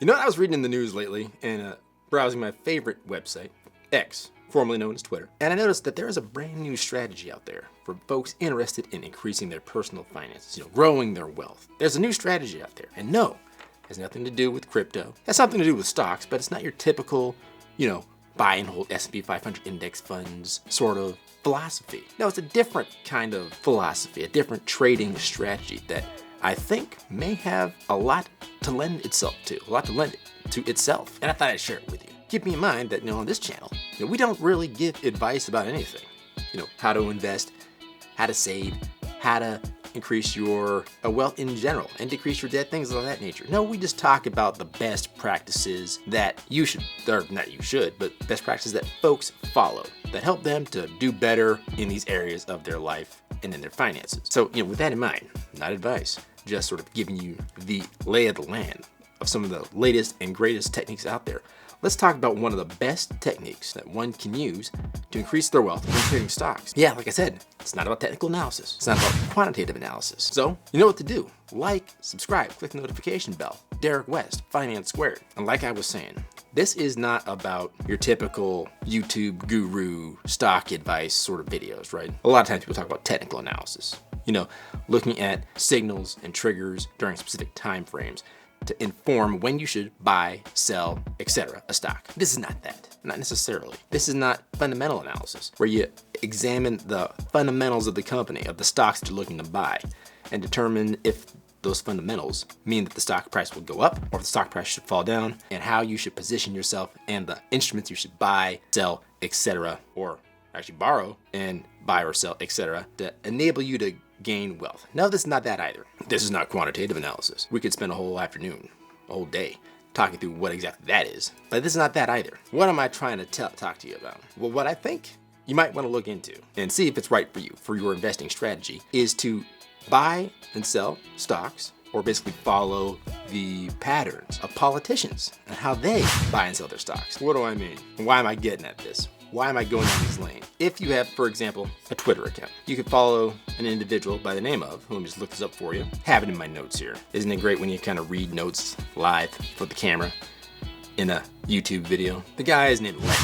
You know what I was reading in the news lately and browsing my favorite website, X, formerly known as Twitter, and I noticed that there is a brand new strategy out there for folks interested in increasing their personal finances, growing their wealth. There's a new strategy out there, and no, it has nothing to do with crypto. It has something to do with stocks, but it's not your typical, buy and hold S&P 500 index funds sort of philosophy. No, it's a different kind of philosophy, a different trading strategy that I think may have a lot to lend itself to, itself. And I thought I'd share it with you. Keep in mind that, on this channel, we don't really give advice about anything. How to invest, how to save, how to increase your wealth in general and decrease your debt, things of that nature. No, we just talk about the best practices that best practices that folks follow that help them to do better in these areas of their life and in their finances. So, with that in mind, not advice, just sort of giving you the lay of the land of some of the latest and greatest techniques out there. Let's talk about one of the best techniques that one can use to increase their wealth when trading stocks. Yeah, like I said, it's not about technical analysis. It's not about quantitative analysis. So, you know what to do. Like, subscribe, click the notification bell. Derek West, Finance Squared. And like I was saying, this is not about your typical YouTube guru stock advice sort of videos, right? A lot of times people talk about technical analysis. Looking at signals and triggers during specific time frames to inform when you should buy, sell, etc. a stock. This is not that, not necessarily. This is not fundamental analysis, where you examine the fundamentals of the company, of the stocks that you're looking to buy, and determine if those fundamentals mean that the stock price will go up or if the stock price should fall down, and how you should position yourself and the instruments you should buy, sell, etc. or actually borrow and buy or sell, etc. to enable you to gain wealth. No, this is not that either. This is not quantitative analysis. We could spend a whole afternoon, a whole day, talking through what exactly that is. But this is not that either. What am I trying to talk to you about? Well, what I think you might want to look into and see if it's right for you, for your investing strategy, is to buy and sell stocks, or basically follow the patterns of politicians and how they buy and sell their stocks. What do I mean? Why am I getting at this? Why am I going down this lane? If you have, for example, a Twitter account, you could follow an individual by the name of, let me just look this up for you, have it in my notes here. Isn't it great when you kind of read notes live for the camera in a YouTube video? The guy is named Larry.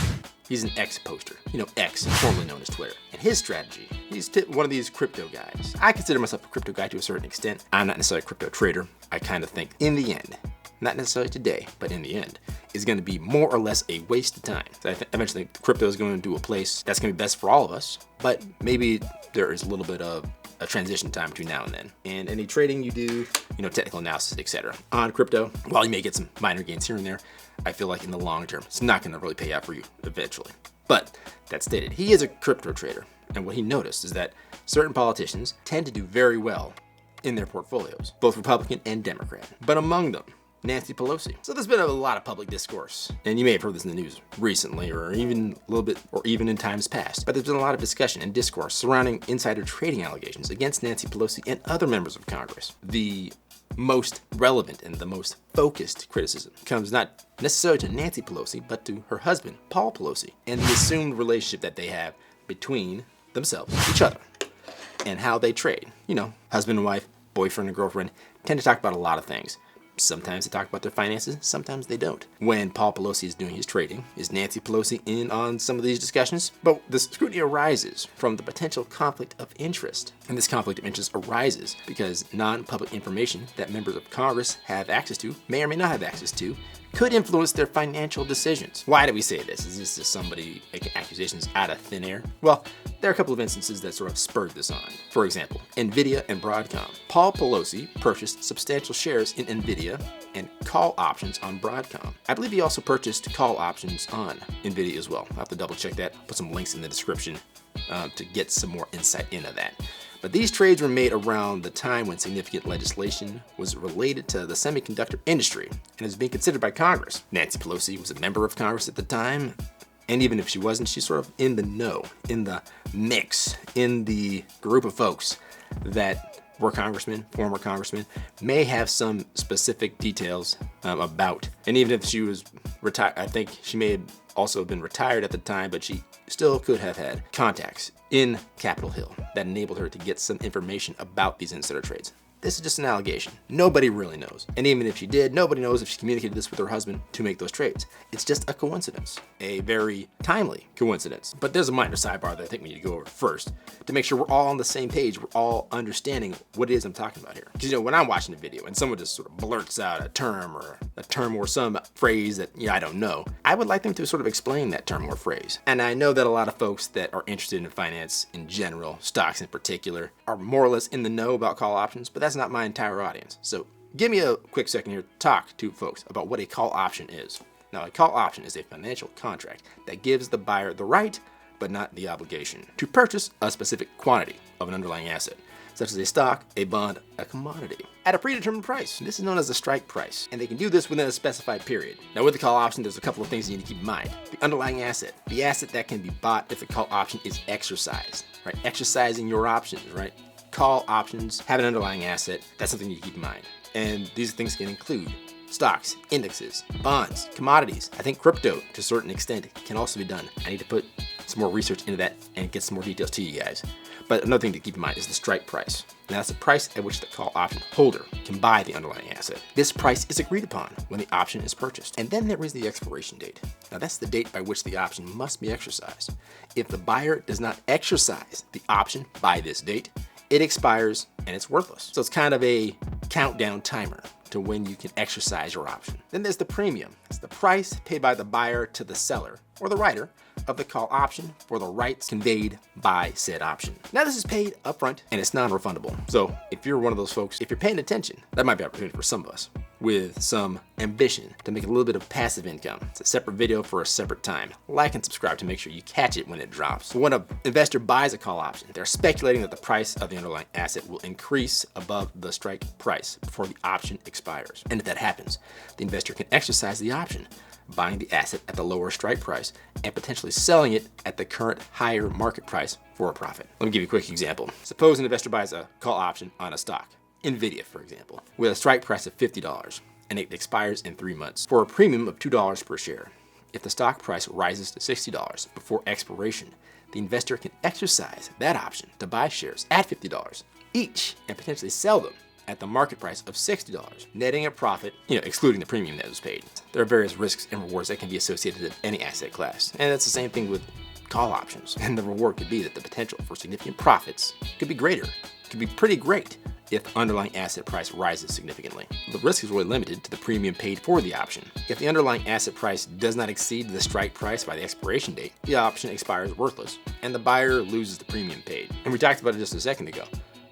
He's an X poster, X, formerly known as Twitter. And his strategy, he's one of these crypto guys. I consider myself a crypto guy to a certain extent. I'm not necessarily a crypto trader. I kind of think in the end, not necessarily today, but in the end, is going to be more or less a waste of time. So I think eventually crypto is going to a place that's going to be best for all of us, but maybe there is a little bit of a transition time between now and then. And any trading you do, technical analysis, etc. on crypto, while you may get some minor gains here and there, I feel like in the long term, it's not going to really pay out for you eventually. But that stated, he is a crypto trader. And what he noticed is that certain politicians tend to do very well in their portfolios, both Republican and Democrat. But among them, Nancy Pelosi. So there's been a lot of public discourse, and you may have heard this in the news recently, or even a little bit, or even in times past, but there's been a lot of discussion and discourse surrounding insider trading allegations against Nancy Pelosi and other members of Congress. The most relevant and the most focused criticism comes not necessarily to Nancy Pelosi, but to her husband, Paul Pelosi, and the assumed relationship that they have between themselves, each other, and how they trade. Husband and wife, boyfriend and girlfriend tend to talk about a lot of things. Sometimes they talk about their finances, sometimes they don't. When Paul Pelosi is doing his trading, is Nancy Pelosi in on some of these discussions? But the scrutiny arises from the potential conflict of interest. And this conflict of interest arises because non-public information that members of Congress have access to, may or may not have access to, could influence their financial decisions. Why do we say this? Is this just somebody making accusations out of thin air? Well, there are a couple of instances that sort of spurred this on. For example, Nvidia and Broadcom. Paul Pelosi purchased substantial shares in Nvidia and call options on Broadcom. I believe he also purchased call options on Nvidia as well. I'll have to double check that. Put some links in the description to get some more insight into that. But these trades were made around the time when significant legislation was related to the semiconductor industry and is being considered by Congress. Nancy Pelosi was a member of Congress at the time, and even if she wasn't, she's sort of in the know, in the mix, in the group of folks that were congressmen, former congressmen, may have some specific details about. And even if she was retired, I think she may have also been retired at the time, but she still could have had contacts in Capitol Hill that enabled her to get some information about these insider trades. This is just an allegation. Nobody really knows. And even if she did, nobody knows if she communicated this with her husband to make those trades. It's just a coincidence. A very timely coincidence. But there's a minor sidebar that I think we need to go over first to make sure we're all on the same page. We're all understanding what it is I'm talking about here. Because, when I'm watching a video and someone just sort of blurts out a term or some phrase that, I don't know, I would like them to sort of explain that term or phrase. And I know that a lot of folks that are interested in finance in general, stocks in particular, are more or less in the know about call options, but that's not my entire audience. So give me a quick second here to talk to folks about what a call option is. Now, a call option is a financial contract that gives the buyer the right, but not the obligation, to purchase a specific quantity of an underlying asset, such as a stock, a bond, a commodity, at a predetermined price. This is known as the strike price, and they can do this within a specified period. Now, with the call option, there's a couple of things you need to keep in mind. The underlying asset, the asset that can be bought if the call option is exercised, right? Exercising your options, right? Call options have an underlying asset. That's something you keep in mind. And these things can include stocks, indexes, bonds, commodities. I think crypto, to a certain extent, can also be done. I need to put some more research into that and get some more details to you guys. But another thing to keep in mind is the strike price. Now, that's the price at which the call option holder can buy the underlying asset. This price is agreed upon when the option is purchased. And then there is the expiration date. Now, that's the date by which the option must be exercised. If the buyer does not exercise the option by this date, it expires and it's worthless. So it's kind of a countdown timer to when you can exercise your option. Then there's the premium. It's the price paid by the buyer to the seller or the writer of the call option for the rights conveyed by said option. Now, this is paid upfront and it's non-refundable. So if you're one of those folks, if you're paying attention, that might be an opportunity for some of us with some ambition to make a little bit of passive income. It's a separate video for a separate time. Like and subscribe to make sure you catch it when it drops. When an investor buys a call option, they're speculating that the price of the underlying asset will increase above the strike price before the option expires. And if that happens, the investor can exercise the option, buying the asset at the lower strike price and potentially selling it at the current higher market price for a profit. Let me give you a quick example. Suppose an investor buys a call option on a stock, Nvidia, for example, with a strike price of $50, and it expires in 3 months for a premium of $2 per share. If the stock price rises to $60 before expiration, the investor can exercise that option to buy shares at $50 each and potentially sell them at the market price of $60, netting a profit, excluding the premium that was paid. There are various risks and rewards that can be associated with any asset class, and it's the same thing with call options. And the reward could be that the potential for significant profits could be greater, could be pretty great if the underlying asset price rises significantly. The risk is really limited to the premium paid for the option. If the underlying asset price does not exceed the strike price by the expiration date, the option expires worthless, and the buyer loses the premium paid. And we talked about it just a second ago,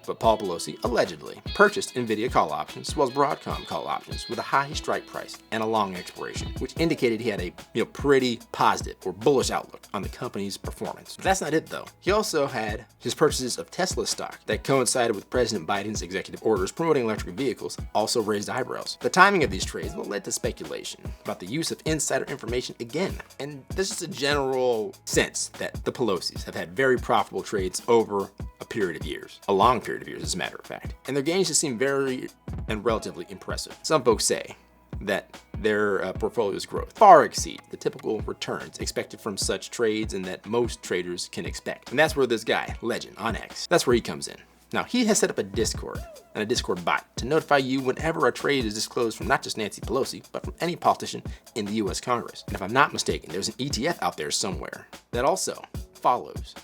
but Paul Pelosi allegedly purchased Nvidia call options as well as Broadcom call options with a high strike price and a long expiration, which indicated he had a pretty positive or bullish outlook on the company's performance. But that's not it though. He also had his purchases of Tesla stock that coincided with President Biden's executive orders promoting electric vehicles also raised eyebrows. The timing of these trades led to speculation about the use of insider information again. And this is a general sense that the Pelosi's have had very profitable trades over a period of years, a long period of years as a matter of fact. And their gains just seem very and relatively impressive. Some folks say that their portfolio's growth far exceed the typical returns expected from such trades and that most traders can expect. And that's where this guy, Legend on X, that's where he comes in. Now, he has set up a Discord and a Discord bot to notify you whenever a trade is disclosed from not just Nancy Pelosi, but from any politician in the US Congress. And if I'm not mistaken, there's an ETF out there somewhere that also follows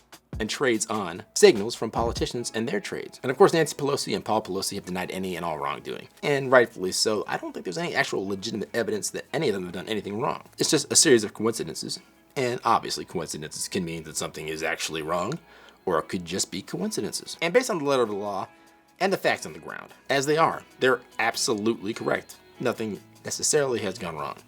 and trades on signals from politicians and their trades. And of course, Nancy Pelosi and Paul Pelosi have denied any and all wrongdoing. And rightfully so. I don't think there's any actual legitimate evidence that any of them have done anything wrong. It's just a series of coincidences. And obviously, coincidences can mean that something is actually wrong, or it could just be coincidences. And based on the letter of the law and the facts on the ground, as they are, they're absolutely correct. Nothing necessarily has gone wrong.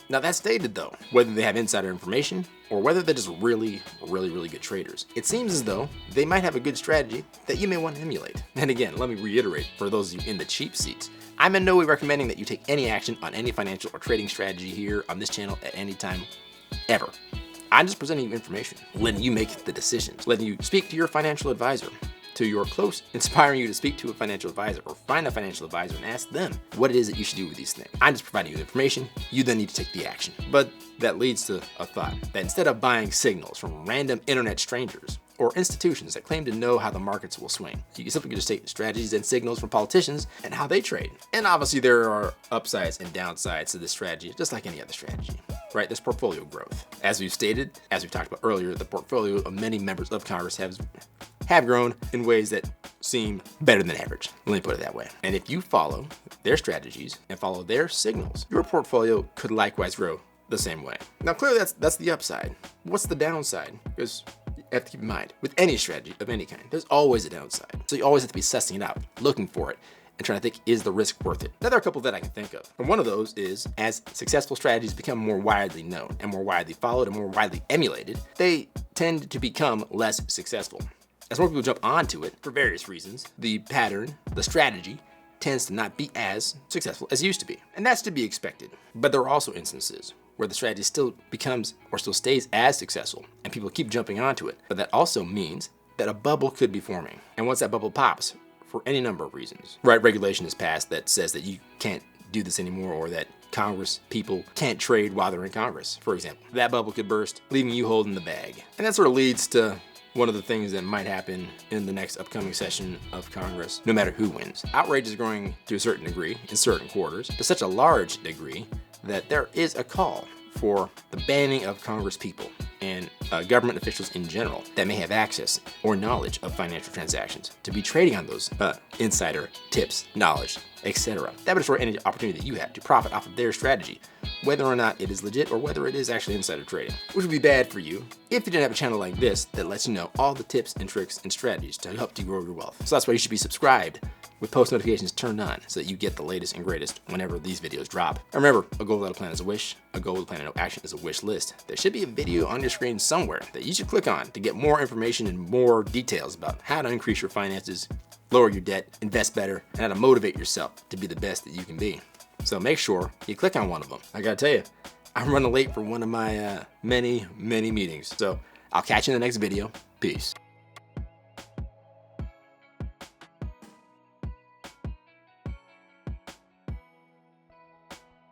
Now, that's stated though, whether they have insider information or whether they're just really good traders. It seems as though they might have a good strategy that you may want to emulate. And again, let me reiterate for those of you in the cheap seats, I'm in no way recommending that you take any action on any financial or trading strategy here on this channel at any time, ever. I'm just presenting you information, letting you make the decisions, letting you speak to your financial advisor, to your close, inspiring you to speak to a financial advisor or find a financial advisor and ask them what it is that you should do with these things. I'm just providing you the information. You then need to take the action. But that leads to a thought that instead of buying signals from random internet strangers or institutions that claim to know how the markets will swing. You can simply just take strategies and signals from politicians and how they trade. And obviously there are upsides and downsides to this strategy, just like any other strategy, right? There's portfolio growth. As we've stated, as we talked about earlier, the portfolio of many members of Congress have grown in ways that seem better than average. Let me put it that way. And if you follow their strategies and follow their signals, your portfolio could likewise grow the same way. Now, clearly that's the upside. What's the downside? Because you have to keep in mind, with any strategy of any kind, there's always a downside. So you always have to be sussing it out, looking for it, and trying to think, is the risk worth it? Now, there are a couple that I can think of. And one of those is, as successful strategies become more widely known and more widely followed and more widely emulated, they tend to become less successful. As more people jump onto it for various reasons, the pattern, the strategy, tends to not be as successful as it used to be. And that's to be expected. But there are also instances where the strategy still becomes or still stays as successful and people keep jumping onto it. But that also means that a bubble could be forming. And once that bubble pops, for any number of reasons, right, regulation is passed that says that you can't do this anymore, or that Congress people can't trade while they're in Congress, for example. That bubble could burst, leaving you holding the bag. And that sort of leads to one of the things that might happen in the next upcoming session of Congress, no matter who wins. Outrage is growing to a certain degree in certain quarters, to such a large degree that there is a call for the banning of Congress people and government officials in general that may have access or knowledge of financial transactions to be trading on those insider tips, knowledge, etc. That would destroy any opportunity that you have to profit off of their strategy, whether or not it is legit or whether it is actually insider trading, which would be bad for you if you didn't have a channel like this that lets you know all the tips and tricks and strategies to help you grow your wealth. So that's why you should be subscribed with post notifications turned on so that you get the latest and greatest whenever these videos drop. And remember, a goal without a plan is a wish. A goal with a plan and no action is a wish list. There should be a video on your screen somewhere that you should click on to get more information and more details about how to increase your finances, lower your debt, invest better, and how to motivate yourself to be the best that you can be. So make sure you click on one of them. I gotta tell you, I'm running late for one of my many meetings. So I'll catch you in the next video. Peace.